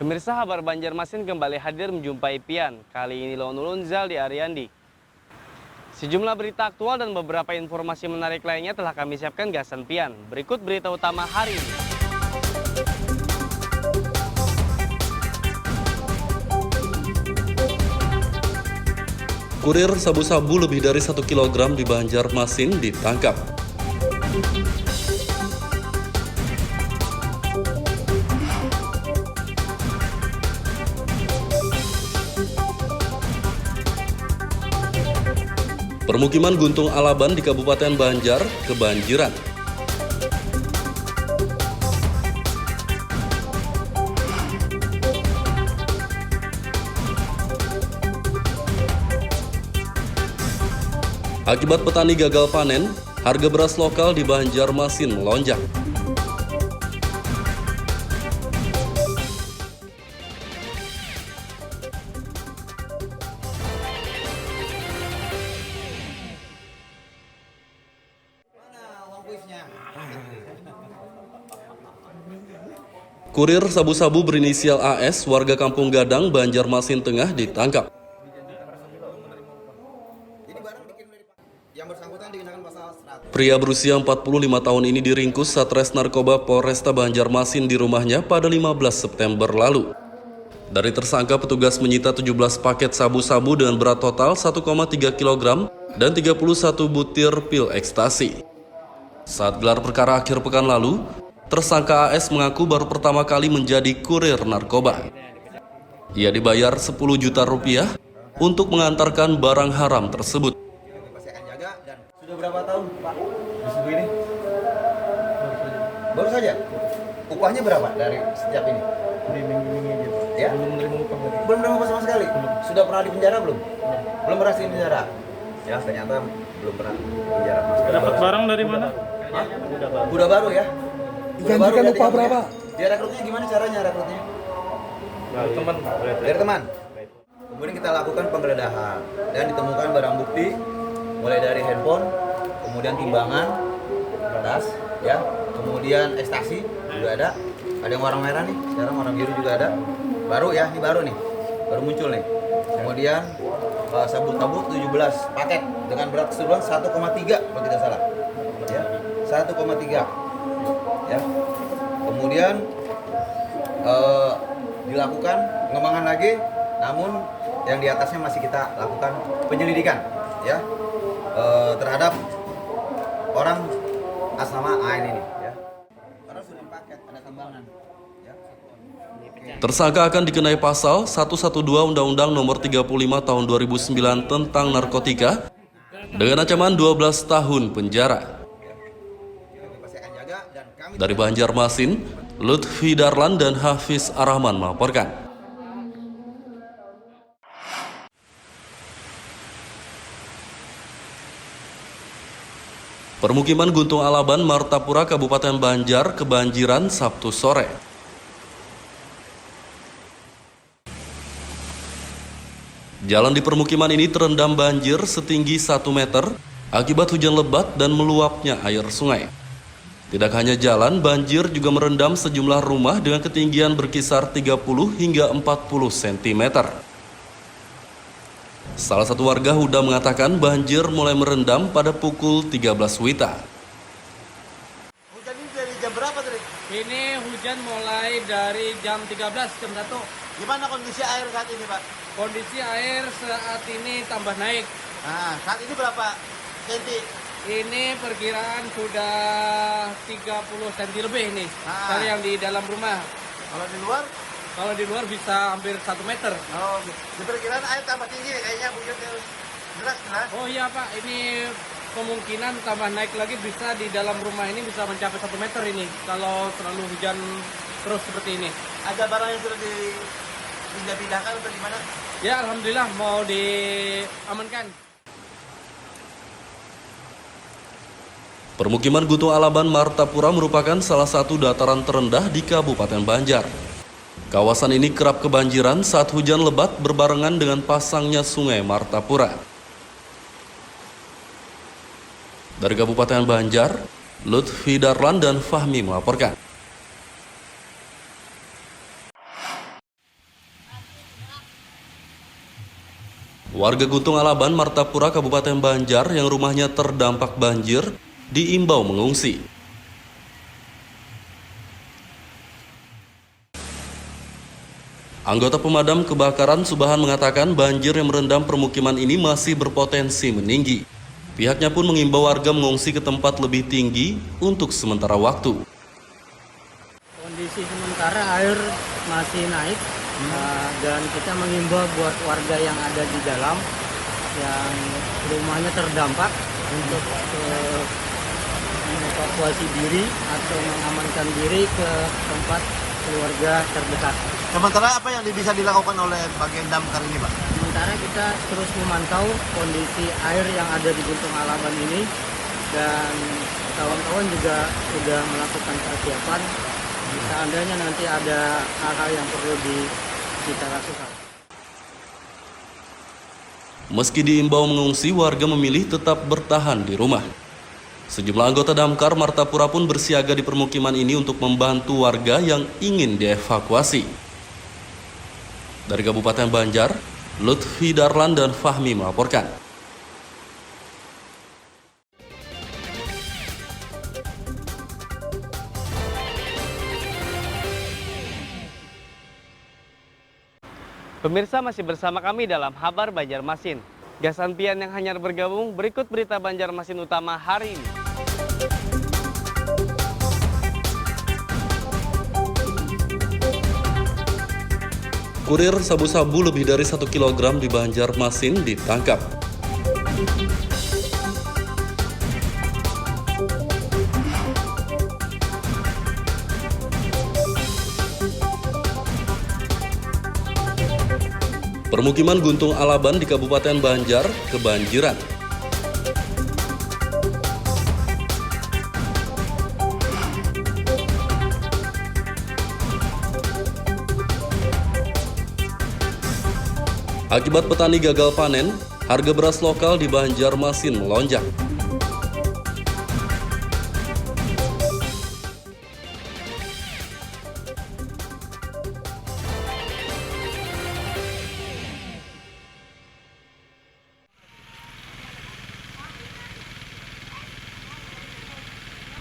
Pemirsa, Kabar Banjarmasin kembali hadir menjumpai Pian. Kali ini Lone Lunzal di Ariandi. Sejumlah berita aktual dan beberapa informasi menarik lainnya telah kami siapkan gasan Pian. Berikut berita utama hari ini. Kurir sabu-sabu lebih dari 1 kg di Banjarmasin ditangkap. Permukiman Guntung Alaban di Kabupaten Banjar kebanjiran. Akibat petani gagal panen, harga beras lokal di Banjarmasin melonjak. Kurir sabu-sabu berinisial AS, warga Kampung Gadang, Banjarmasin Tengah ditangkap. Pria berusia 45 tahun ini diringkus Satres Narkoba Polresta Banjarmasin di rumahnya pada 15 September lalu. Dari tersangka, petugas menyita 17 paket sabu-sabu dengan berat total 1,3 kg dan 31 butir pil ekstasi. Saat gelar perkara akhir pekan lalu, tersangka AS mengaku baru pertama kali menjadi kurir narkoba. Ia dibayar 10 juta rupiah untuk mengantarkan barang haram tersebut. Sudah berapa tahun Pak di situ ini? Baru saja. Upahnya berapa dari setiap ini? Minggu-minggu aja Pak. Ya? Belum menerima upah lagi. Belum menerima upah sama sekali? Sudah pernah di penjara belum? Belum pernah di penjara? Ya, ternyata belum pernah di penjara. Dapat barang dari mana? Hah? Udah baru ya? Dijanjikan upah berapa? Dia rekrutnya gimana caranya rekrutnya? Teman. Dari teman. Kemudian kita lakukan penggeledahan dan ditemukan barang bukti mulai dari handphone, kemudian timbangan, tas, ya, kemudian ekstasi juga ada yang warna merah nih, sekarang warna biru juga ada, baru ya, ini baru nih, baru muncul nih. Kemudian sabu-sabu 17 paket dengan berat keseluruhan 1,3 kalau tidak salah, ya, 1,3. Ya. Kemudian dilakukan pengembangan lagi, namun yang di atasnya masih kita lakukan penyelidikan, ya, terhadap orang atas nama AN ini, ya. Karena sudah paket ada tambahan, ya. Tersangka akan dikenai pasal 112 Undang-Undang Nomor 35 Tahun 2009 tentang narkotika dengan ancaman 12 tahun penjara. Dari Banjarmasin, Lutfi Darlan dan Hafiz Arahman melaporkan. Permukiman Guntung Alaban, Martapura, Kabupaten Banjar kebanjiran Sabtu sore. Jalan di permukiman ini terendam banjir setinggi 1 meter akibat hujan lebat dan meluapnya air sungai. Tidak hanya jalan, banjir juga merendam sejumlah rumah dengan ketinggian berkisar 30 hingga 40 cm. Salah satu warga Huda mengatakan banjir mulai merendam pada pukul 13 WITA. Hujan ini dari jam berapa tadi? Ini hujan mulai dari jam 13, jam 1. Gimana kondisi air saat ini, Pak? Kondisi air saat ini tambah naik. Nah, saat ini berapa senti? Ini perkiraan sudah 30 cm lebih nih. Ah. Kalau yang di dalam rumah. Kalau di luar? Kalau di luar bisa hampir 1 meter. Oh, diperkirakan air tambah tinggi kayaknya hujan deras. Oh iya Pak, ini kemungkinan tambah naik lagi bisa di dalam rumah ini bisa mencapai 1 meter ini. Kalau terlalu hujan terus seperti ini. Ada barang yang sudah dipindahkan atau gimana? Ya Alhamdulillah mau diamankan. Permukiman Guntung Alaban, Martapura merupakan salah satu dataran terendah di Kabupaten Banjar. Kawasan ini kerap kebanjiran saat hujan lebat berbarengan dengan pasangnya sungai Martapura. Dari Kabupaten Banjar, Lutfi Darlan dan Fahmi melaporkan. Warga Guntung Alaban, Martapura, Kabupaten Banjar yang rumahnya terdampak banjir diimbau mengungsi. Anggota pemadam kebakaran Subahan mengatakan banjir yang merendam permukiman ini masih berpotensi meninggi. Pihaknya pun mengimbau warga mengungsi ke tempat lebih tinggi untuk sementara waktu. Kondisi sementara air masih naik dan kita mengimbau buat warga yang ada di dalam yang rumahnya terdampak untuk mengevakuasi diri atau mengamankan diri ke tempat keluarga terdekat. Sementara apa yang bisa dilakukan oleh bagian damkar ini, Pak? Sementara kita terus memantau kondisi air yang ada di Guntung Alaban ini dan kawan-kawan juga sudah melakukan persiapan. Seandainya nanti ada hal-hal yang perlu kita lakukan. Meski diimbau mengungsi, warga memilih tetap bertahan di rumah. Sejumlah anggota damkar Martapura pun bersiaga di permukiman ini untuk membantu warga yang ingin dievakuasi. Dari Kabupaten Banjar, Lutfi Darlan dan Fahmi melaporkan. Pemirsa masih bersama kami dalam Kabar Banjarmasin. Gasan Pian yang hanyar bergabung, berikut berita Banjarmasin utama hari ini. Kurir sabu-sabu lebih dari 1 kg di Banjarmasin ditangkap. Permukiman Guntung Alaban di Kabupaten Banjar kebanjiran. Akibat petani gagal panen, harga beras lokal di Banjarmasin melonjak.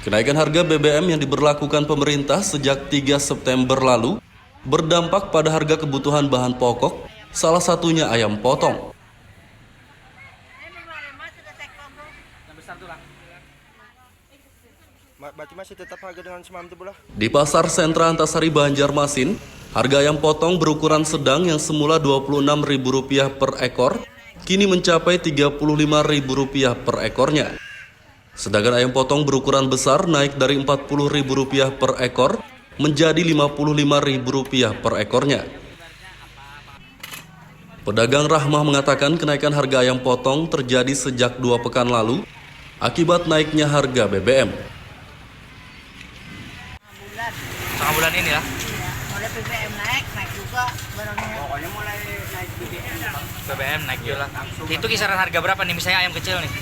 Kenaikan harga BBM yang diberlakukan pemerintah sejak 3 September lalu berdampak pada harga kebutuhan bahan pokok, salah satunya ayam potong. Berarti masih tetap harga dengan semalam itu pula? Di Pasar Sentra Antasari Banjarmasin, harga ayam potong berukuran sedang yang semula Rp26.000 per ekor, kini mencapai Rp35.000 per ekornya. Sedangkan ayam potong berukuran besar naik dari Rp40.000 per ekor menjadi Rp55.000 per ekornya. Pedagang Rahmah mengatakan kenaikan harga ayam potong terjadi sejak 2 pekan lalu akibat naiknya harga BBM. Setengah bulan ini lah. Iya, mulai BBM naik juga barangnya. Pokoknya mulai naik BBM naik juga. Itu kisaran harga berapa nih misalnya ayam kecil nih?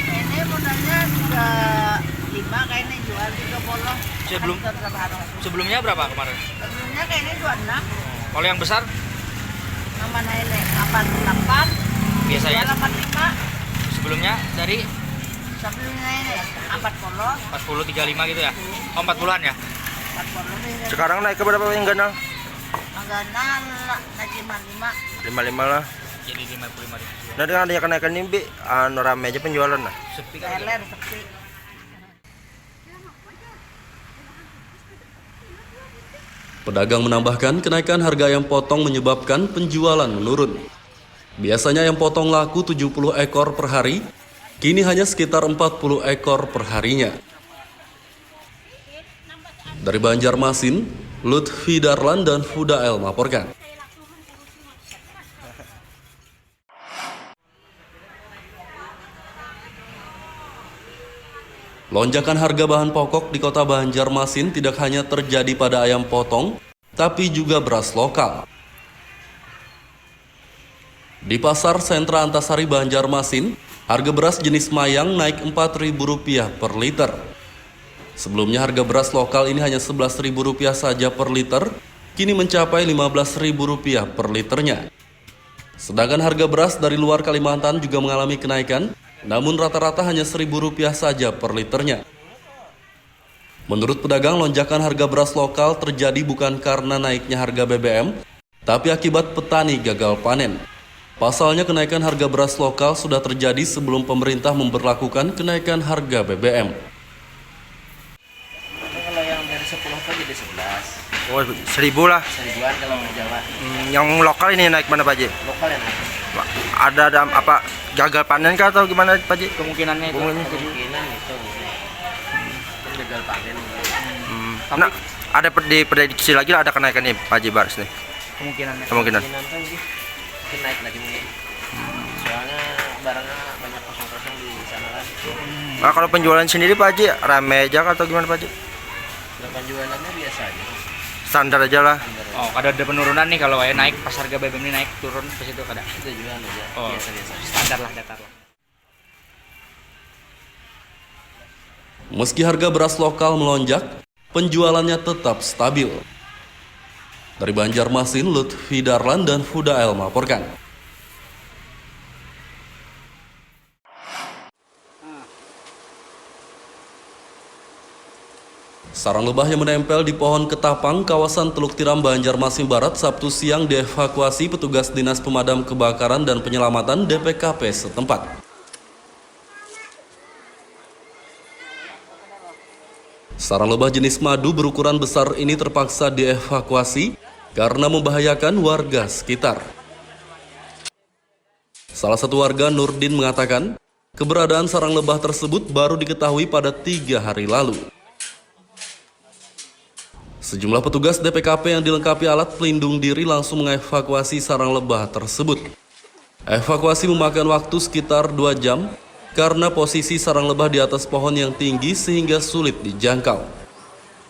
Ini modalnya 35, kayaknya jual 30. Sebelumnya berapa kemarin? Sebelumnya kayaknya 26. Kalau yang besar? Yang mana ini 88. Biasanya 85. sebelumnya dari Sebelumnya ini 40. 40 35 gitu ya? Oh 40-an ya? 40. Sekarang naik ke berapa yang ganal? Anggana naik 55. 55 lah. Jadi 55.000. Nah dengan adanya kenaikan ini, Bi, rame aja penjualan lah. Sepi kan? Teler sepi. Pedagang menambahkan kenaikan harga ayam potong menyebabkan penjualan menurun. Biasanya ayam potong laku 70 ekor per hari, kini hanya sekitar 40 ekor per harinya. Dari Banjarmasin, Lutfi Darlan dan Fudael melaporkan. Lonjakan harga bahan pokok di kota Banjarmasin tidak hanya terjadi pada ayam potong, tapi juga beras lokal. Di Pasar Sentra Antasari Banjarmasin, harga beras jenis mayang naik Rp4.000 per liter. Sebelumnya harga beras lokal ini hanya Rp11.000 saja per liter, kini mencapai Rp15.000 per liternya. Sedangkan harga beras dari luar Kalimantan juga mengalami kenaikan, namun rata-rata hanya Rp1.000 saja per liternya. Menurut pedagang, lonjakan harga beras lokal terjadi bukan karena naiknya harga BBM, tapi akibat petani gagal panen. Pasalnya kenaikan harga beras lokal sudah terjadi sebelum pemerintah memberlakukan kenaikan harga BBM. Kalau yang dari 10 kan jadi 11. Oh, 1.000 lah. 1000-an kalau per Jawa. Yang lokal ini naik mana Pak Haji? Lokal yang naik. Ada apa gagal panen kah atau gimana Pak Haji? Kemungkinannya itu. Kemungkinan itu. Kan gagal panen. Nah, ada diprediksi lagi lah ada kenaikan nih Pak Haji beras nih. Kemungkinannya. Kemungkinan. Kemungkinan tuh mungkin naik lagi mungkin. Soalnya barangnya banyak kosong-kosong di sana kan. Nah, kalau penjualan sendiri Pak Haji rame aja kah atau gimana Pak Haji? Kalau penjualannya biasa aja. Standar aja lah. Oh, ada penurunan nih kalau naik pas harga BBM ini naik turun ke situ kada. Itu jualan aja. Oh, Biasa-biasa. standar lah, datar lah. Meski harga beras lokal melonjak, penjualannya tetap stabil. Dari Banjarmasin, Lutfi Darlan dan Fudael melaporkan. Sarang lebah yang menempel di pohon ketapang kawasan Teluk Tiram, Banjarmasin Barat Sabtu siang dievakuasi petugas Dinas Pemadam Kebakaran dan Penyelamatan DPKP setempat. Sarang lebah jenis madu berukuran besar ini terpaksa dievakuasi karena membahayakan warga sekitar. Salah satu warga, Nurdin, mengatakan keberadaan sarang lebah tersebut baru diketahui pada 3 hari lalu. Sejumlah petugas DPKP yang dilengkapi alat pelindung diri langsung mengevakuasi sarang lebah tersebut. Evakuasi memakan waktu sekitar 2 jam karena posisi sarang lebah di atas pohon yang tinggi sehingga sulit dijangkau.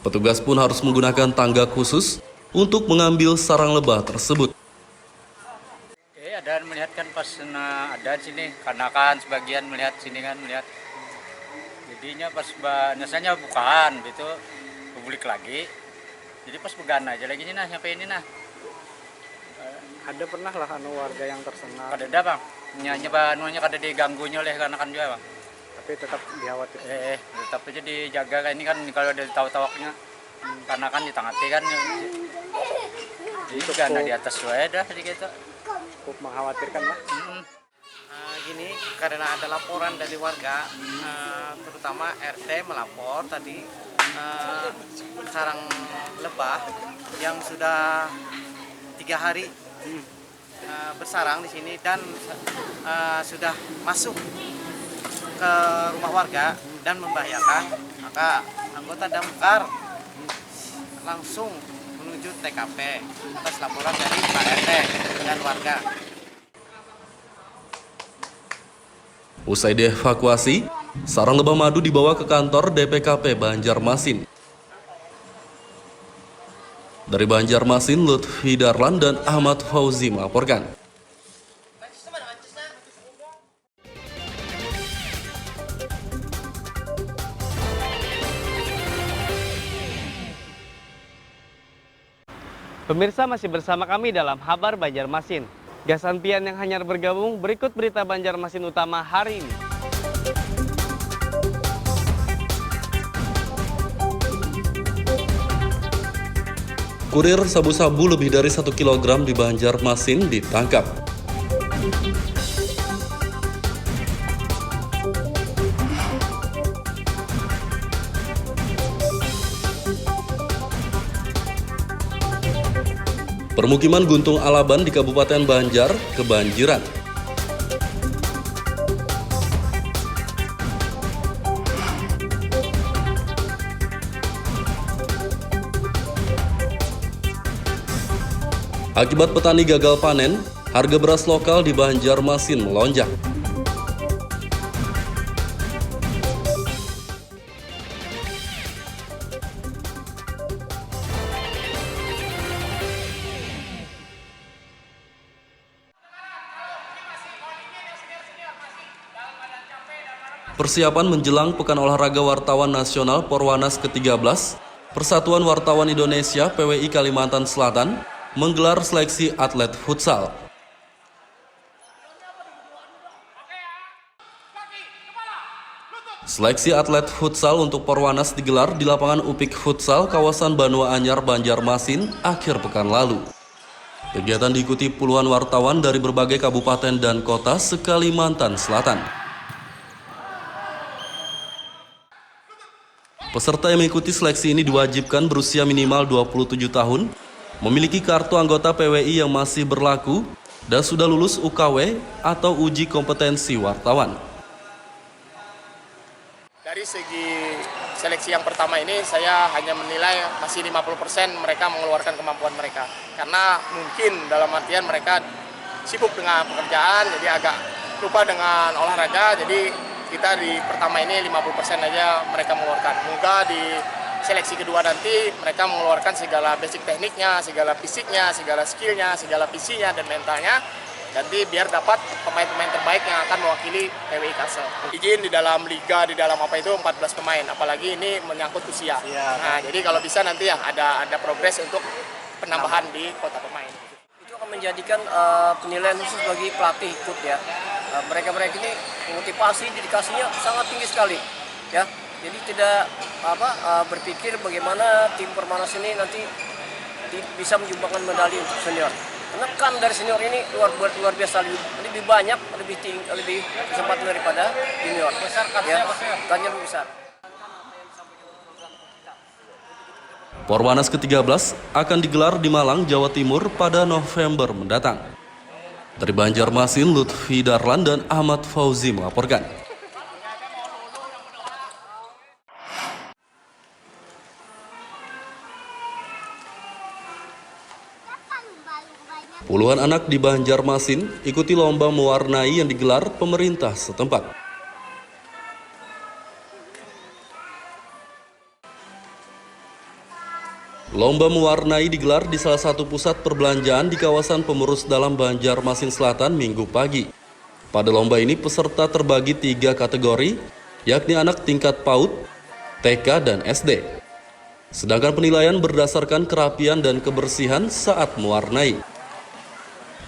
Petugas pun harus menggunakan tangga khusus untuk mengambil sarang lebah tersebut. Oke, ada melihat kan pas ada sini karena kan sebagian melihat sini kan melihat. Jadinya pas biasanya bukan gitu publik lagi. Jadi pas pegan aja lagi nih nah sampai ini nah. Ada pernah lah warga yang tersengat, Kada ada bang. Nyonya kada diganggunya oleh anak-anak juga bang. tapi tetap dikhawatirkan. Tetap aja dijaga kan ini kan kalau ada tahu-tawaknya. Karena kan ditangati kan. Jadi kan di atas wae dah gitu. Cukup mengkhawatirkan lah. Gini, karena ada laporan dari warga, terutama RT melapor tadi sarang lebah yang sudah 3 hari bersarang di sini dan sudah masuk ke rumah warga dan membahayakan. Maka anggota damkar langsung menuju TKP atas laporan dari Pak RT dan warga. Usai dievakuasi, sarang lebah madu dibawa ke kantor DPKP Banjarmasin. Dari Banjarmasin, Lutfi Darlan dan Ahmad Fauzi melaporkan. Pemirsa masih bersama kami dalam Kabar Banjarmasin. Gasan Pian yang hanyar bergabung, berikut berita Banjarmasin utama hari ini. Kurir sabu-sabu lebih dari 1 kg di Banjarmasin ditangkap. Permukiman Guntung Alaban di Kabupaten Banjar kebanjiran. Akibat petani gagal panen, harga beras lokal di Banjarmasin melonjak. Persiapan menjelang Pekan Olahraga Wartawan Nasional Porwanas ke-13, Persatuan Wartawan Indonesia PWI Kalimantan Selatan menggelar seleksi atlet futsal. Seleksi atlet futsal untuk Perwanas digelar di lapangan Upik Futsal kawasan Banua Anyar, Banjarmasin akhir pekan lalu. Kegiatan diikuti puluhan wartawan dari berbagai kabupaten dan kota se-Kalimantan Selatan. Peserta yang mengikuti seleksi ini diwajibkan berusia minimal 27 tahun, memiliki kartu anggota PWI yang masih berlaku, dan sudah lulus UKW atau uji kompetensi wartawan. Dari segi seleksi yang pertama ini saya hanya menilai masih 50% mereka mengeluarkan kemampuan mereka. Karena mungkin dalam artian mereka sibuk dengan pekerjaan jadi agak lupa dengan olahraga. Jadi kita di pertama ini 50% aja mereka mengeluarkan. Moga di seleksi kedua nanti mereka mengeluarkan segala basic tekniknya, segala fisiknya, segala skillnya, segala visinya dan mentalnya. Nanti biar dapat pemain-pemain terbaik yang akan mewakili PWI Kalsel. Izin di dalam liga, di dalam apa itu 14 pemain, apalagi ini menyangkut usia. Nah, jadi kalau bisa nanti ya ada progres untuk penambahan di kota pemain. Itu akan menjadikan penilaian khusus bagi pelatih ikut ya. Mereka-mereka ini motivasi, dedikasinya sangat tinggi sekali ya. Jadi tidak berpikir bagaimana tim Perwanas ini nanti bisa menyumbangkan medali untuk senior. Karena kan dari senior ini luar biasa lebih banyak, lebih kesempatan daripada junior. Besar katanya, katanya lebih besar. Perwanas ke-13 akan digelar di Malang, Jawa Timur pada November mendatang. Dari Banjarmasin, Lutfi Darlan dan Ahmad Fauzi melaporkan. Puluhan anak di Banjarmasin ikuti lomba mewarnai yang digelar pemerintah setempat. Lomba mewarnai digelar di salah satu pusat perbelanjaan di kawasan Pemerus Dalam Banjarmasin Selatan Minggu pagi. Pada lomba ini peserta terbagi 3 kategori, yakni anak tingkat PAUD, TK, dan SD. Sedangkan penilaian berdasarkan kerapian dan kebersihan saat mewarnai.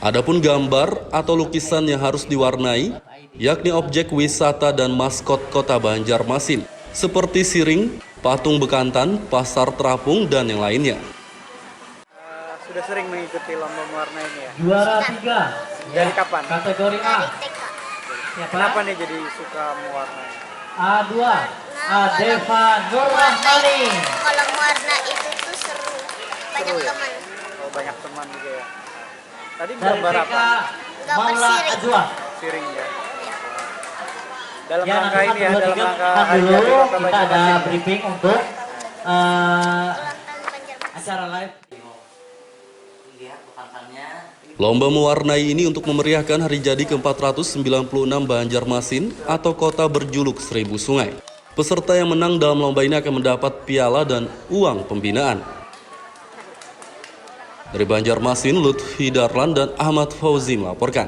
Adapun gambar atau lukisan yang harus diwarnai, yakni objek wisata dan maskot kota Banjarmasin, seperti siring, patung bekantan, pasar terapung, dan yang lainnya. Sudah sering mengikuti lomba mewarnai ini ya? Juara 3. Dari kapan? Kategori A. Siapa? Kenapa nih jadi suka mewarnai? A2. Adeva Nurrahmani. Kalau mewarna itu tuh seru. Banyak Seru ya? teman. Oh, banyak teman juga ya. Tadi Dari gambar TK apa? Gambar Maula siring. Ajwa. Siring ya. Dalam Ya, rangka nanti ini ya, dalam rangka hari dulu jadi Kota kita ada Banjarmasin. briefing untuk Ulang tahun Banjarmasin. acara live. Lomba mewarnai ini untuk memeriahkan hari jadi ke-496 Banjarmasin atau kota berjuluk 1000 sungai. Peserta yang menang dalam lomba ini akan mendapat piala dan uang pembinaan. Dari Banjarmasin, Lutfi Darlan dan Ahmad Fauzi melaporkan.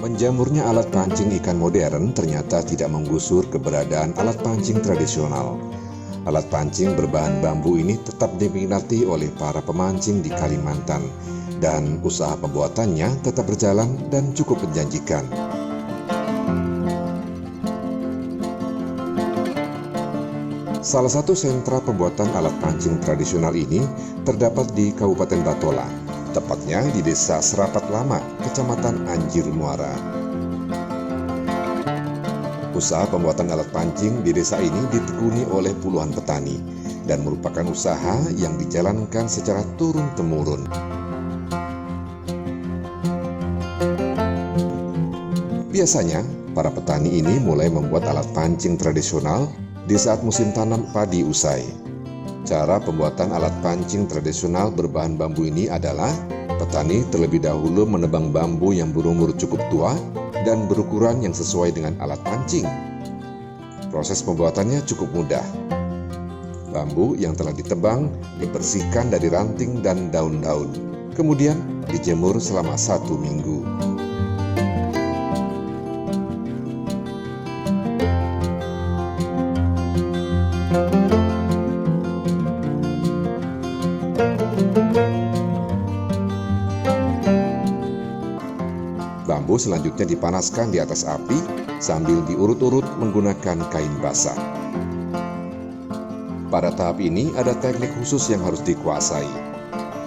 Menjamurnya alat pancing ikan modern ternyata tidak menggusur keberadaan alat pancing tradisional. Alat pancing berbahan bambu ini tetap diminati oleh para pemancing di Kalimantan, dan usaha pembuatannya tetap berjalan dan cukup menjanjikan. Salah satu sentra pembuatan alat pancing tradisional ini terdapat di Kabupaten Batola, tepatnya di Desa Serapat Lama, Kecamatan Anjir Muara. Usaha pembuatan alat pancing di desa ini ditekuni oleh puluhan petani dan merupakan usaha yang dijalankan secara turun-temurun. Biasanya, para petani ini mulai membuat alat pancing tradisional di saat musim tanam padi usai. Cara pembuatan alat pancing tradisional berbahan bambu ini adalah petani terlebih dahulu menebang bambu yang berumur cukup tua dan berukuran yang sesuai dengan alat pancing. Proses pembuatannya cukup mudah. Bambu yang telah ditebang dibersihkan dari ranting dan daun-daun, kemudian dijemur selama 1 minggu. Bambu selanjutnya dipanaskan di atas api sambil diurut-urut menggunakan kain basah. Pada tahap ini ada teknik khusus yang harus dikuasai.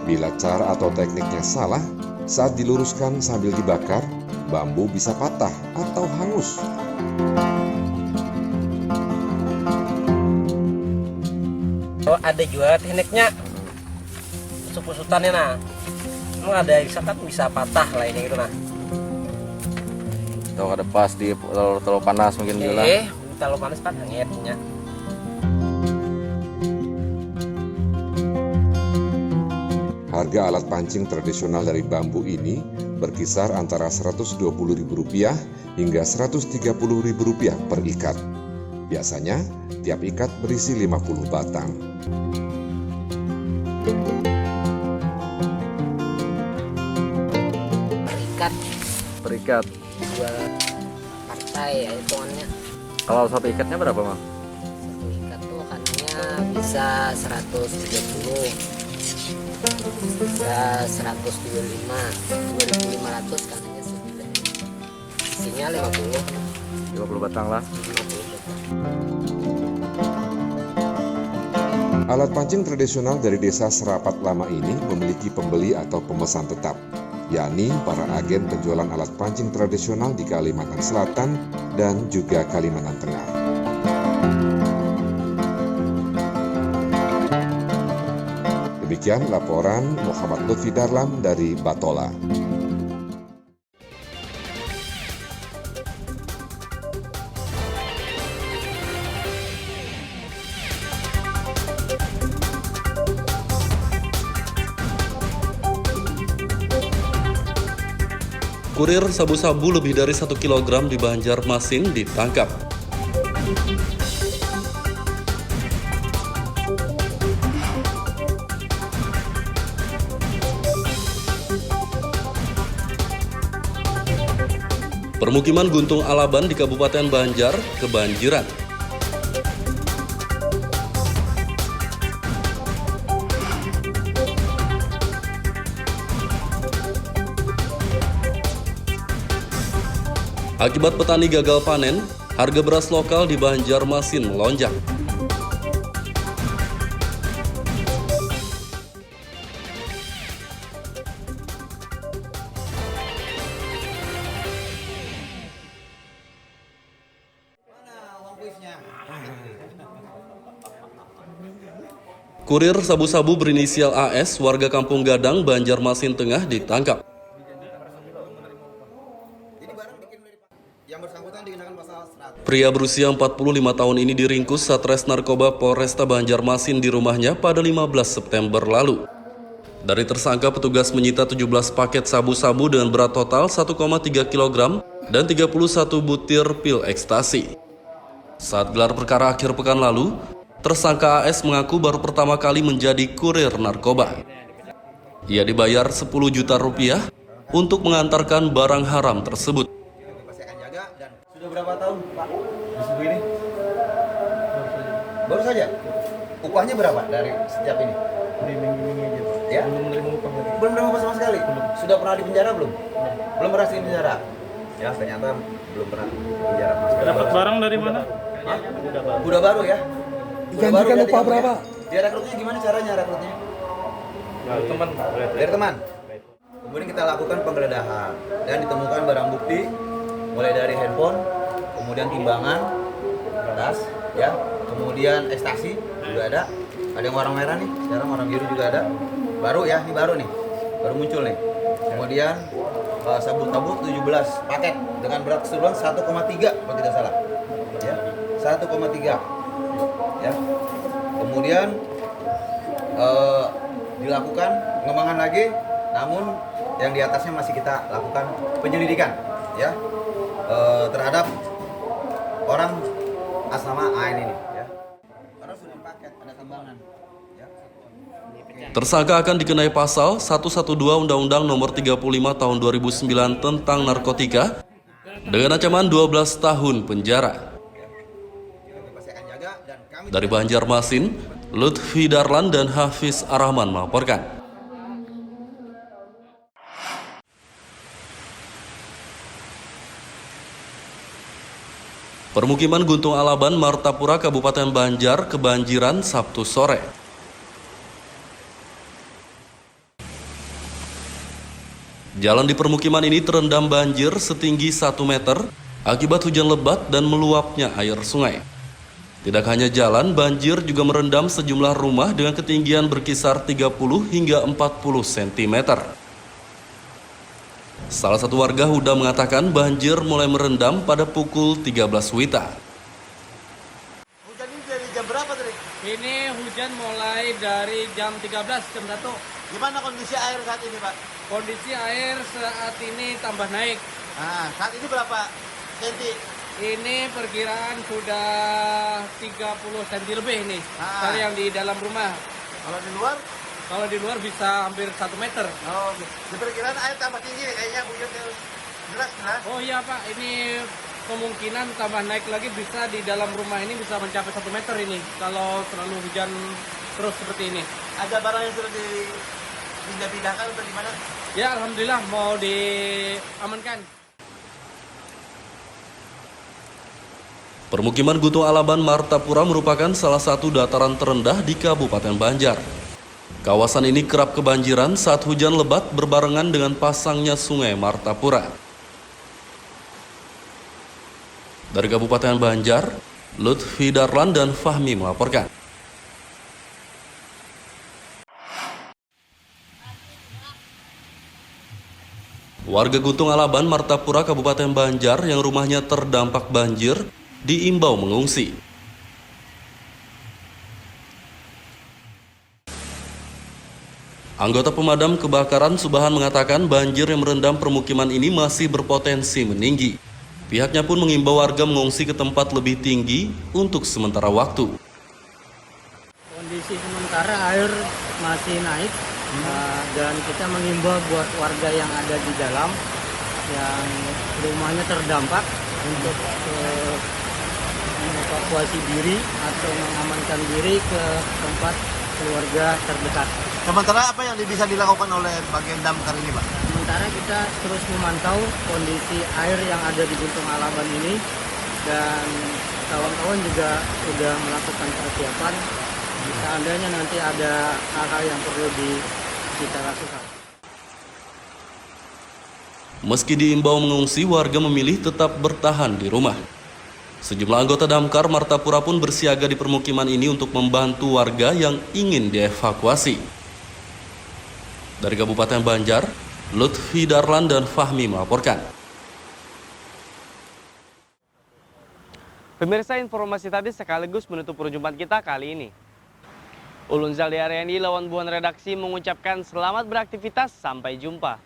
Bila cara atau tekniknya salah, saat diluruskan sambil dibakar, bambu bisa patah atau hangus. Ada juga tekniknya usut-usutannya nah. Emang ada yang bisa patah lah ini gitu nah. Tuh ada pas di terlalu panas mungkin juga. Terlalu panas kan hangatnya. Harga alat pancing tradisional dari bambu ini berkisar antara Rp120.000 hingga Rp130.000 per ikat. Biasanya, tiap ikat berisi 50 batang. Per ikat. Dua partai ya hitungannya. Kalau satu ikatnya berapa, Mang? Satu ikat tuh kanannya bisa 130. Bisa 125, 2.500 kanannya 9. Isinya 50 batang lah. 50 batang. Alat pancing tradisional dari desa Serapat Lama ini memiliki pembeli atau pemesan tetap, yakni para agen penjualan alat pancing tradisional di Kalimantan Selatan dan juga Kalimantan Tengah. Demikian laporan Muhammad Lutfi Darlam dari Batola. Kurir sabu-sabu lebih dari 1 kg di Banjarmasin ditangkap. Permukiman Guntung Alaban di Kabupaten Banjar kebanjiran. Akibat petani gagal panen, harga beras lokal di Banjarmasin melonjak. Kurir sabu-sabu berinisial AS, warga Kampung Gadang, Banjarmasin Tengah ditangkap. Pria berusia 45 tahun ini diringkus Satres Narkoba Polresta Banjarmasin di rumahnya pada 15 September lalu. Dari tersangka, petugas menyita 17 paket sabu-sabu dengan berat total 1,3 kg dan 31 butir pil ekstasi. Saat gelar perkara akhir pekan lalu, tersangka AS mengaku baru pertama kali menjadi kurir narkoba. Ia dibayar 10 juta rupiah untuk mengantarkan barang haram tersebut. Sudah berapa tahun, Pak, di suku ini? Baru saja. Upahnya berapa dari setiap ini? Iming-iming aja, Pak. Ya? Belum menerima upah lagi. Belum menerima upah sama sekali? Sudah pernah di penjara belum? Belum pernah di penjara? Ya, ternyata belum pernah di penjara. Dapat barang dari mana? Hah? Udah baru ya? Dijanjikan upah berapa? Dia rekrutnya gimana caranya rekrutnya? Dari teman. Dari teman. Kemudian kita lakukan penggeledahan dan ditemukan barang bukti mulai dari handphone, kemudian timbangan, tas, ya, kemudian ekstasi juga ada yang warna merah nih, sekarang warna biru juga ada. Baru ya, ini baru nih, baru muncul nih. Kemudian sabu-sabu 17 paket dengan berat keseluruhan 1,3 kalau tidak salah. Ya, 1,3. Ya. Kemudian dilakukan pengembangan lagi, namun yang di atasnya masih kita lakukan penyelidikan, ya, terhadap orang atas nama AN ini. Ya. Karena sudah paket, ada tambahan. Tersangka akan dikenai pasal 112 Undang-Undang Nomor 35 Tahun 2009 tentang narkotika dengan ancaman 12 tahun penjara. Dari Banjarmasin, Lutfi Darlan dan Hafiz Arrahman melaporkan. Permukiman Guntung Alaban, Martapura, Kabupaten Banjar kebanjiran Sabtu sore. Jalan di permukiman ini terendam banjir setinggi 1 meter akibat hujan lebat dan meluapnya air sungai. Tidak hanya jalan, banjir juga merendam sejumlah rumah dengan ketinggian berkisar 30 hingga 40 cm. Salah satu warga Huda mengatakan banjir mulai merendam pada pukul 13 WITA. Hujan ini dari jam berapa tadi? Ini hujan mulai dari jam 13, jam 1. Gimana kondisi air saat ini, Pak? Kondisi air saat ini tambah naik. Nah, saat ini berapa senti? Ini perkiraan sudah 30 cm lebih nih. Kalau yang di dalam rumah. Kalau di luar? Kalau di luar bisa hampir 1 meter. Oh, diperkirakan air tambah tinggi kayaknya hujan deras. Oh iya Pak, ini kemungkinan tambah naik lagi bisa di dalam rumah ini bisa mencapai 1 meter ini. Kalau terlalu hujan terus seperti ini. Ada barang yang sudah dipindahkan atau di mana? Ya alhamdulillah mau diamankan. Permukiman Guntung Alaban, Martapura merupakan salah satu dataran terendah di Kabupaten Banjar. Kawasan ini kerap kebanjiran saat hujan lebat berbarengan dengan pasangnya sungai Martapura. Dari Kabupaten Banjar, Lutfi Darlan dan Fahmi melaporkan. Warga Guntung Alaban, Martapura, Kabupaten Banjar yang rumahnya terdampak banjir diimbau mengungsi. Anggota pemadam kebakaran Subahan mengatakan banjir yang merendam permukiman ini masih berpotensi meninggi. Pihaknya pun mengimbau warga mengungsi ke tempat lebih tinggi untuk sementara waktu. Kondisi sementara air masih naik dan kita mengimbau buat warga yang ada di dalam yang rumahnya terdampak untuk mengevakuasi diri atau mengamankan diri ke tempat keluarga terdekat. Sementara apa yang bisa dilakukan oleh bagian damkar ini, Pak? Sementara kita terus memantau kondisi air yang ada di Guntung Alaban ini dan kawan-kawan juga sudah melakukan persiapan. Seandainya nanti ada hal-hal yang perlu kita lakukan. Meski diimbau mengungsi, warga memilih tetap bertahan di rumah. Sejumlah anggota damkar Martapura pun bersiaga di permukiman ini untuk membantu warga yang ingin dievakuasi. Dari Kabupaten Banjar, Lutfi Darlan dan Fahmi melaporkan. Pemirsa, informasi tadi sekaligus menutup perjumpaan kita kali ini. Ulun Zaldi Ariandi lawan buan redaksi mengucapkan selamat beraktivitas, sampai jumpa.